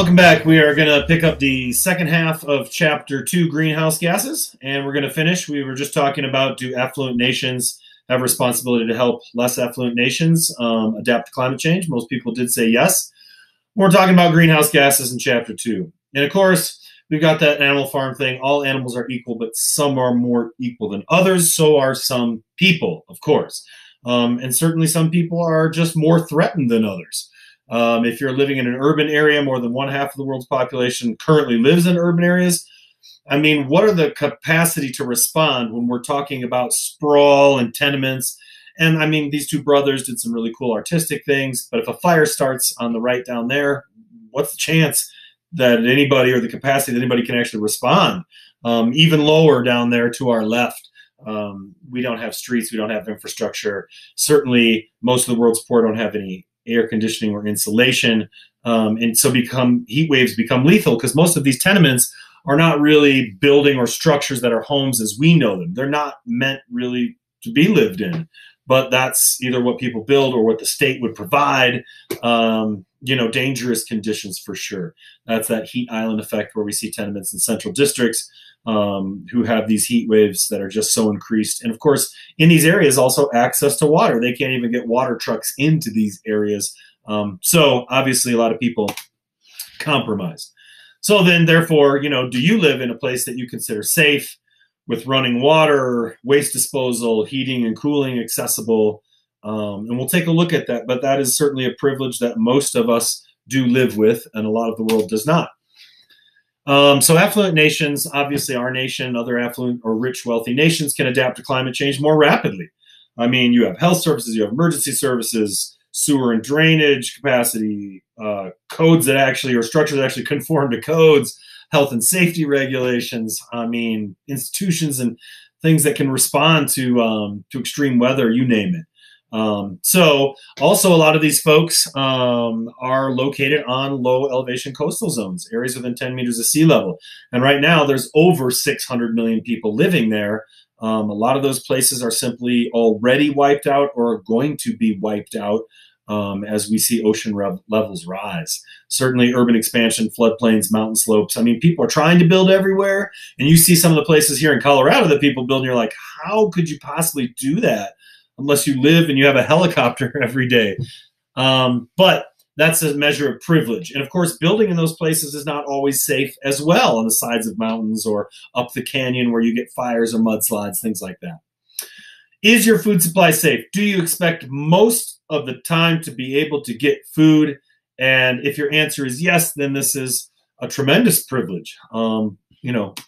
welcome back. We are going to pick up the second half of Chapter 2, Greenhouse Gases, and we're going to finish. We were just talking about, do affluent nations have responsibility to help less affluent nations adapt to climate change? Most people did say yes. We're talking about greenhouse gases in Chapter 2. And of course, we've got that animal farm thing. All animals are equal, but some are more equal than others. So are some people, of course. And certainly some people are just more threatened than others. If you're living in an urban area, more than one half of the world's population currently lives in urban areas. I mean, what are the capacity to respond when we're talking about sprawl and tenements? And I mean, these two brothers did some really cool artistic things, but if a fire starts on the right down there, what's the chance that anybody, or the capacity that anybody can actually respond? Even lower down there to our left. We don't have streets, we don't have infrastructure. Certainly, most of the world's poor don't have any air conditioning or insulation, and so heat waves become lethal because most of these tenements are not really building or structures that are homes as we know them. They're not meant really to be lived in, but that's either what people build or what the state would provide. Dangerous conditions for sure. That's that heat island effect where we see tenements in central districts who have these heat waves that are just so increased. And of course, in these areas, also access to water. They can't even get water trucks into these areas. So obviously a lot of people compromised. So then therefore, do you live in a place that you consider safe with running water, waste disposal, heating and cooling accessible? And we'll take a look at that, but that is certainly a privilege that most of us do live with, and a lot of the world does not. So affluent nations, obviously our nation, other affluent or rich, wealthy nations can adapt to climate change more rapidly. I mean, you have health services, you have emergency services, sewer and drainage capacity, codes that actually, or structures that actually conform to codes, health and safety regulations. I mean, institutions and things that can respond to extreme weather, you name it. So also a lot of these folks are located on low elevation coastal zones, areas within 10 meters of sea level. And right now there's over 600 million people living there. A lot of those places are simply already wiped out or are going to be wiped out as we see ocean levels rise. Certainly urban expansion, floodplains, mountain slopes. I mean, people are trying to build everywhere. And you see some of the places here in Colorado that people build and you're like, how could you possibly do that? Unless you live and you have a helicopter every day. But that's a measure of privilege. And of course, building in those places is not always safe as well, on the sides of mountains or up the canyon where you get fires or mudslides, things like that. Is your food supply safe? Do you expect most of the time to be able to get food? And if your answer is yes, then this is a tremendous privilege,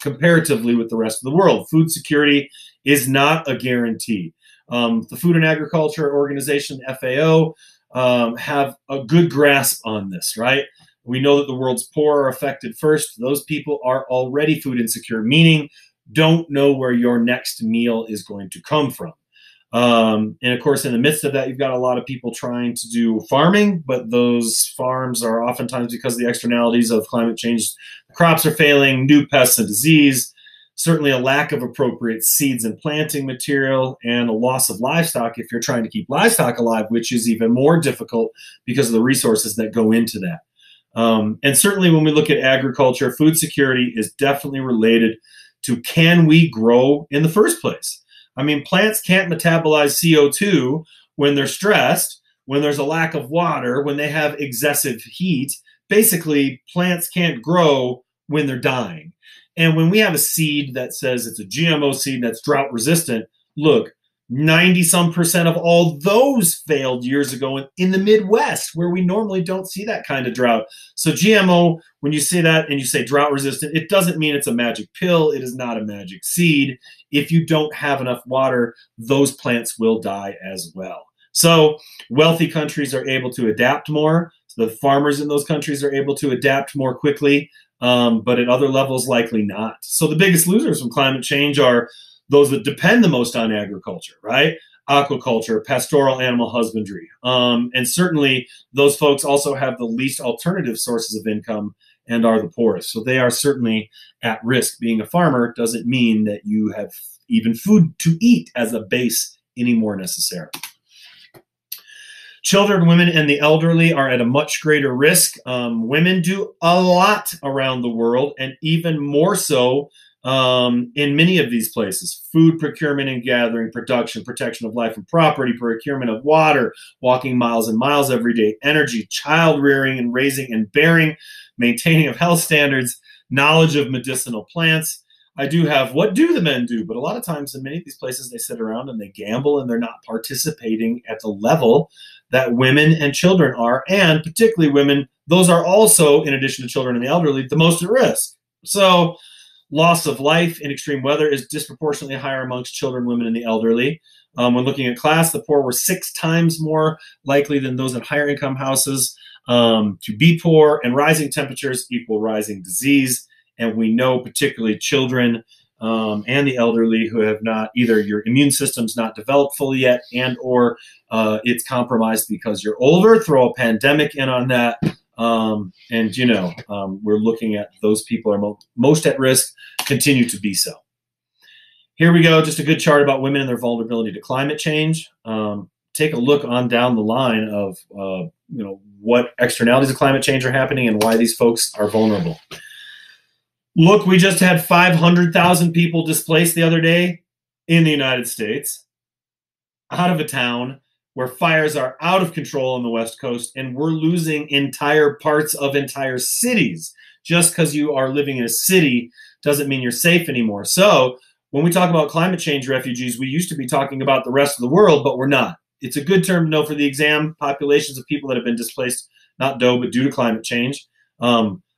comparatively with the rest of the world. Food security is not a guarantee. The Food and Agriculture Organization, FAO, have a good grasp on this, right? We know that the world's poor are affected first. Those people are already food insecure, meaning don't know where your next meal is going to come from. And of course, in the midst of that, you've got a lot of people trying to do farming, but those farms are oftentimes, because of the externalities of climate change, the crops are failing, new pests and disease, certainly a lack of appropriate seeds and planting material, and a loss of livestock if you're trying to keep livestock alive, which is even more difficult because of the resources that go into that. And certainly when we look at agriculture, food security is definitely related to, can we grow in the first place? I mean, plants can't metabolize CO2 when they're stressed, when there's a lack of water, when they have excessive heat. Basically, plants can't grow when they're dying. And when we have a seed that says it's a GMO seed that's drought resistant, look, 90-some% of all those failed years ago in the Midwest, where we normally don't see that kind of drought. So GMO, when you say that and you say drought resistant, it doesn't mean it's a magic pill. It is not a magic seed. If you don't have enough water, those plants will die as well. So wealthy countries are able to adapt more. So the farmers in those countries are able to adapt more quickly. But at other levels, likely not. So the biggest losers from climate change are those that depend the most on agriculture, right? Aquaculture, pastoral animal husbandry. And certainly those folks also have the least alternative sources of income and are the poorest. So they are certainly at risk. Being a farmer doesn't mean that you have even food to eat as a base anymore necessarily. Children, women, and the elderly are at a much greater risk. Women do a lot around the world, and even more so in many of these places. Food procurement and gathering, production, protection of life and property, procurement of water, walking miles and miles every day, energy, child rearing and raising and bearing, maintaining of health standards, knowledge of medicinal plants. I do have what do the men do? But a lot of times in many of these places, they sit around and they gamble and they're not participating at the level that women and children are. And particularly women, those are also, in addition to children and the elderly, the most at risk. So loss of life in extreme weather is disproportionately higher amongst children, women, and the elderly. When looking at class, the poor were 6 times more likely than those in higher income houses to be poor, and rising temperatures equal rising disease. And we know particularly children and the elderly who have not, either your immune system's not developed fully yet and or it's compromised because you're older. Throw a pandemic in on that. And, you know, we're looking at those people are most at risk, continue to be so. Here we go. Just a good chart about women and their vulnerability to climate change. Take a look on down the line of, you know, what externalities of climate change are happening and why these folks are vulnerable. Look, we just had 500,000 people displaced the other day in the United States out of a town where fires are out of control on the West Coast, and we're losing entire parts of entire cities. Just because you are living in a city doesn't mean you're safe anymore. So when we talk about climate change refugees, we used to be talking about the rest of the world, but we're not. It's a good term to know for the exam. Populations of people that have been displaced, not but due to climate change.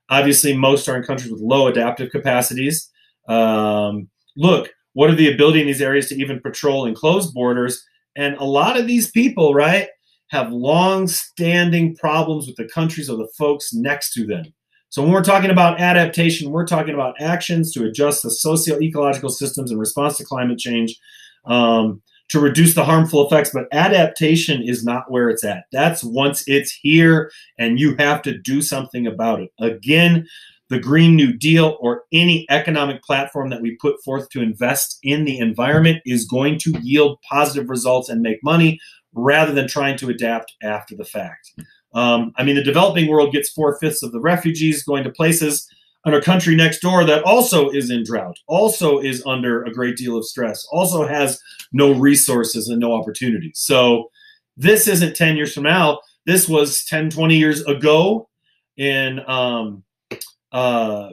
Obviously, most are in countries with low adaptive capacities. Look, what are the ability in these areas to even patrol and close borders? And a lot of these people, right, have long-standing problems with the countries or the folks next to them. So when we're talking about adaptation, we're talking about actions to adjust the socio-ecological systems in response to climate change to reduce the harmful effects. But adaptation is not where it's at. That's once it's here and you have to do something about it. Again, the Green New Deal or any economic platform that we put forth to invest in the environment is going to yield positive results and make money rather than trying to adapt after the fact. I mean, the developing world gets 4/5 of the refugees going to places in a country next door that also is in drought, also is under a great deal of stress, also has no resources and no opportunities. So this isn't 10 years from now. This was 10, 20 years ago in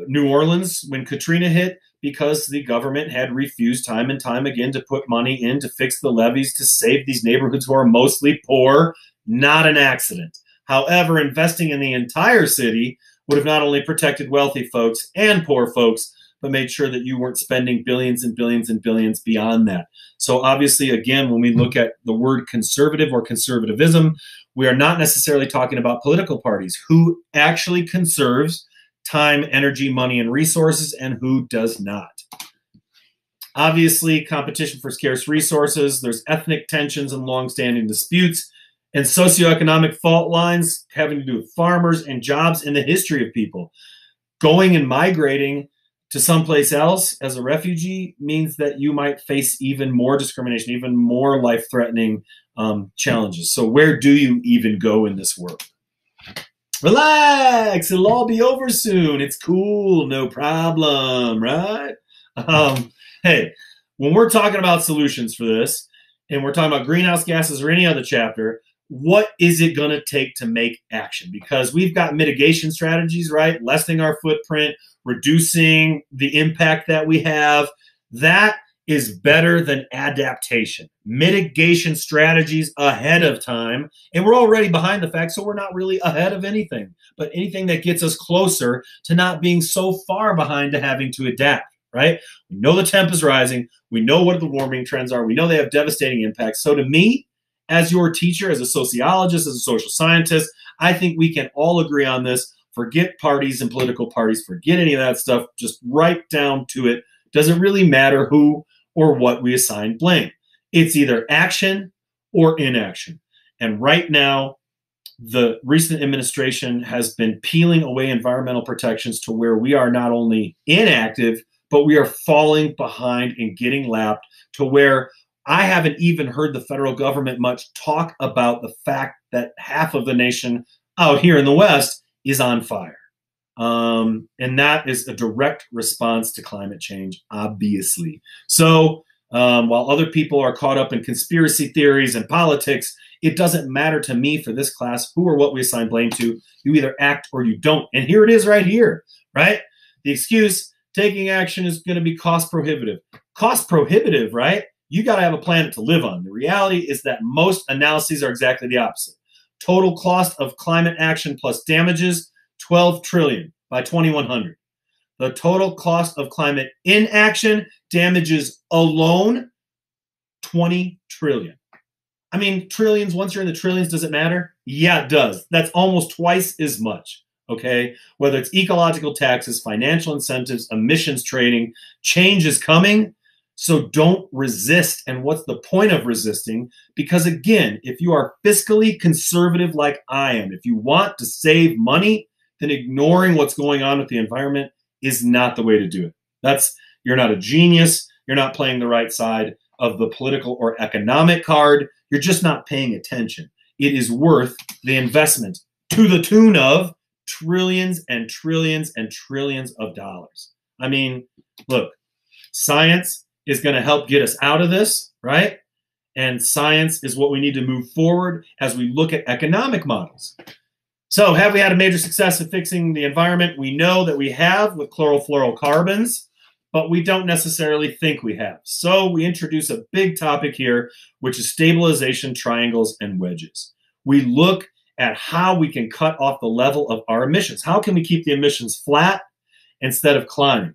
New Orleans when Katrina hit, because the government had refused time and time again to put money in to fix the levees to save these neighborhoods who are mostly poor. Not an accident. However, investing in the entire city would have not only protected wealthy folks and poor folks, but made sure that you weren't spending billions and billions and billions beyond that. So obviously, again, when we look at the word conservative or conservatism, we are not necessarily talking about political parties. Who actually conserves time, energy, money, and resources, and who does not? Obviously, competition for scarce resources. There's ethnic tensions and longstanding disputes, and socioeconomic fault lines having to do with farmers and jobs in the history of people. Going and migrating to someplace else as a refugee means that you might face even more discrimination, even more life-threatening challenges. So where do you even go in this world? Relax, it'll all be over soon. It's cool, no problem, right? Hey, when we're talking about solutions for this, and we're talking about greenhouse gases or any other chapter, what is it going to take to make action? Because we've got mitigation strategies, right? Lessening our footprint, reducing the impact that we have. That is better than adaptation. Mitigation strategies ahead of time. And we're already behind the fact, so we're not really ahead of anything. But anything that gets us closer to not being so far behind to having to adapt, right? We know the temp is rising. We know what the warming trends are. We know they have devastating impacts. So to me, as your teacher, as a sociologist, as a social scientist, I think we can all agree on this. Forget parties and political parties. Forget any of that stuff. Just right down to it. Doesn't really matter who or what we assign blame. It's either action or inaction. And right now, the recent administration has been peeling away environmental protections to where we are not only inactive, but we are falling behind and getting lapped to where I haven't even heard the federal government much talk about the fact that half of the nation out here in the West is on fire. And that is a direct response to climate change, obviously. So while other people are caught up in conspiracy theories and politics, it doesn't matter to me for this class who or what we assign blame to. You either act or you don't. And here it is right here, right? The excuse, taking action is going to be cost prohibitive. Cost prohibitive, right? You got to have a planet to live on. The reality is that most analyses are exactly the opposite. Total cost of climate action plus damages, 12 trillion by 2100. The total cost of climate inaction, damages alone, 20 trillion. I mean, trillions, once you're in the trillions, does it matter? Yeah, it does. That's almost twice as much, okay? Whether it's ecological taxes, financial incentives, emissions trading, change is coming. So don't resist. And what's the point of resisting? Because again, if you are fiscally conservative like I am, if you want to save money, then ignoring what's going on with the environment is not the way to do it. You're not a genius. You're not playing the right side of the political or economic card. You're just not paying attention. It is worth the investment to the tune of trillions and trillions and trillions of dollars. I mean, look, science is going to help get us out of this, right? And science is what we need to move forward as we look at economic models. So have we had a major success in fixing the environment? We know that we have with chlorofluorocarbons, but we don't necessarily think we have. So we introduce a big topic here, which is stabilization triangles and wedges. We look at how we can cut off the level of our emissions. How can we keep the emissions flat instead of climbing?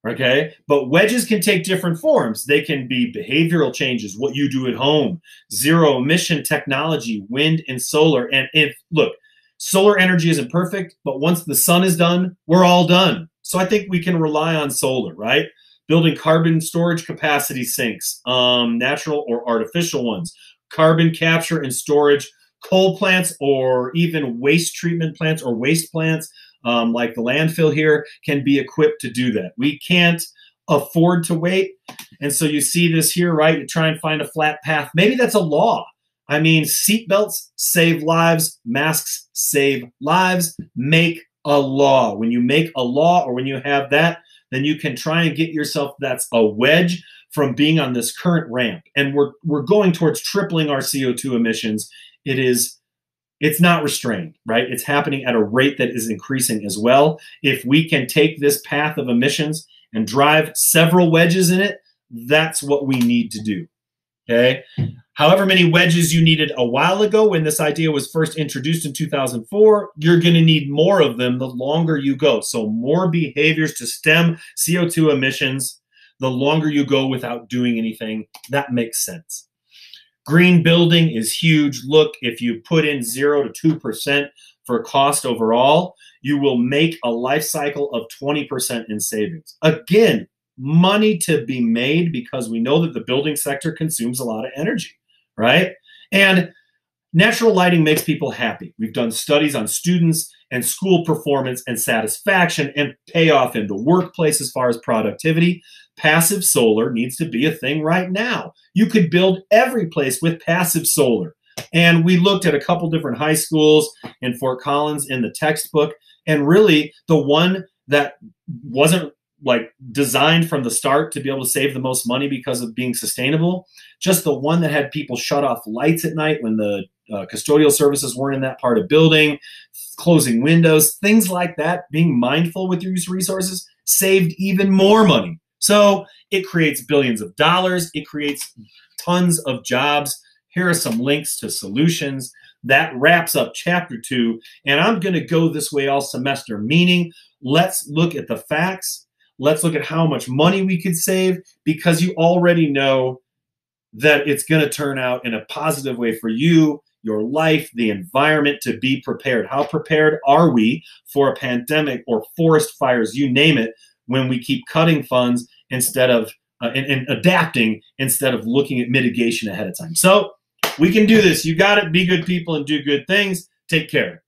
Okay, but wedges can take different forms. They can be behavioral changes, what you do at home, zero emission technology, wind and solar. And look, solar energy isn't perfect, but once the sun is done, we're all done. So I think we can rely on solar, right? Building carbon storage capacity sinks, natural or artificial ones, carbon capture and storage, coal plants or even waste treatment plants or waste plants, like the landfill here, can be equipped to do that. We can't afford to wait. And so you see this here, right? You try and find a flat path. Maybe that's a law. I mean, seatbelts save lives, masks save lives. Make a law. When you make a law or when you have that, then you can try and get yourself, that's a wedge from being on this current ramp. And we're going towards tripling our CO2 emissions. It's not restrained, right? It's happening at a rate that is increasing as well. If we can take this path of emissions and drive several wedges in it, that's what we need to do, okay? However many wedges you needed a while ago when this idea was first introduced in 2004, you're going to need more of them the longer you go. So more behaviors to stem CO2 emissions the longer you go without doing anything. That makes sense. Green building is huge. Look, if you put in 0 to 2% for cost overall, you will make a life cycle of 20% in savings. Again, money to be made because we know that the building sector consumes a lot of energy, right? And natural lighting makes people happy. We've done studies on students and school performance and satisfaction and payoff in the workplace as far as productivity. Passive solar needs to be a thing right now. You could build every place with passive solar. And we looked at a couple different high schools in Fort Collins in the textbook, and really the one that wasn't like designed from the start to be able to save the most money because of being sustainable, just the one that had people shut off lights at night when the custodial services weren't in that part of building, closing windows, things like that, being mindful with your use of resources, saved even more money. So it creates billions of dollars. It creates tons of jobs. Here are some links to solutions. That wraps up chapter 2. And I'm going to go this way all semester, meaning let's look at the facts. Let's look at how much money we could save, because you already know that it's going to turn out in a positive way for you, your life, the environment, to be prepared. How prepared are we for a pandemic or forest fires, you name it, when we keep cutting funds instead of and adapting instead of looking at mitigation ahead of time? So we can do this. You got it. Be good people and do good things. Take care.